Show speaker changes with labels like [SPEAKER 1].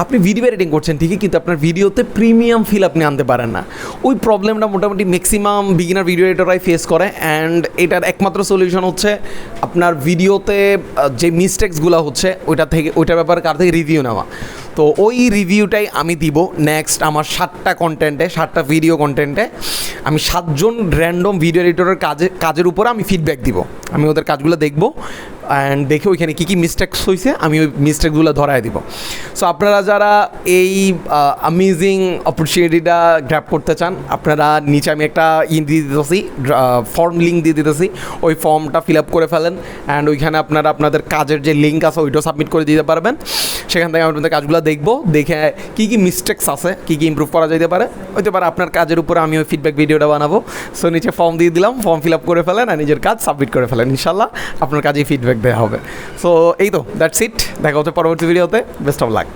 [SPEAKER 1] আপনি video editing করছেন ঠিকই, কিন্তু আপনার ভিডিওতে প্রিমিয়াম ফিল আপনি আনতে পারেন না। ওই প্রবলেমটা মোটামুটি ম্যাক্সিমাম বিগিনার ভিডিও এডিটররাই ফেস করে। অ্যান্ড এটার একমাত্র সলিউশন হচ্ছে আপনার ভিডিওতে যে মিস্টেক্সগুলো হচ্ছে ওইটার ব্যাপারে কার থেকে রিভিউ নেওয়া। তো ওই রিভিউটাই আমি দিব নেক্সট আমার 7টা ভিডিও কন্টেন্টে। আমি 7জন র্যান্ডম ভিডিও এডিটরের কাজের উপরে আমি ফিডব্যাক দিব। আমি ওদের কাজগুলো দেখবো অ্যান্ড দেখে ওইখানে কী কী মিস্টেক্স হয়েছে আমি ওই মিস্টেকগুলো ধরায় দিব। সো আপনারা যারা এই অ্যামেজিং অপরচুনিটিটা গ্র্যাব করতে চান, আপনারা নিচে আমি একটা দিয়ে দিতেছি, ফর্ম লিঙ্ক দিয়ে দিতেছি, ওই ফর্মটা ফিল আপ করে ফেলেন। অ্যান্ড ওইখানে আপনারা আপনাদের কাজের যে লিঙ্ক আছে ওইটাও সাবমিট করে দিতে পারবেন। সেখান থেকে আমি আপনাদের কাজগুলো দেখবো, দেখে কী কী মিস্টেক্স আছে, কী কী ইমপ্রুভ করা যেতে পারে, হতে পারে আপনার কাজের উপরে আমি ওই ফিডব্যাক ভিডিওটা বানাবো। সো নিচে ফর্ম দিয়ে দিলাম, ফর্ম ফিল আপ করে ফেলেন আর নিজের কাজ সাবমিট করে ফেলেন, ইনশাল্লাহ আপনার কাজে ফিডব্যাক দেওয়া হবে। সো এই তো দ্যাটস ইট, দেখা হচ্ছে পরবর্তী ভিডিওতে। Best of luck.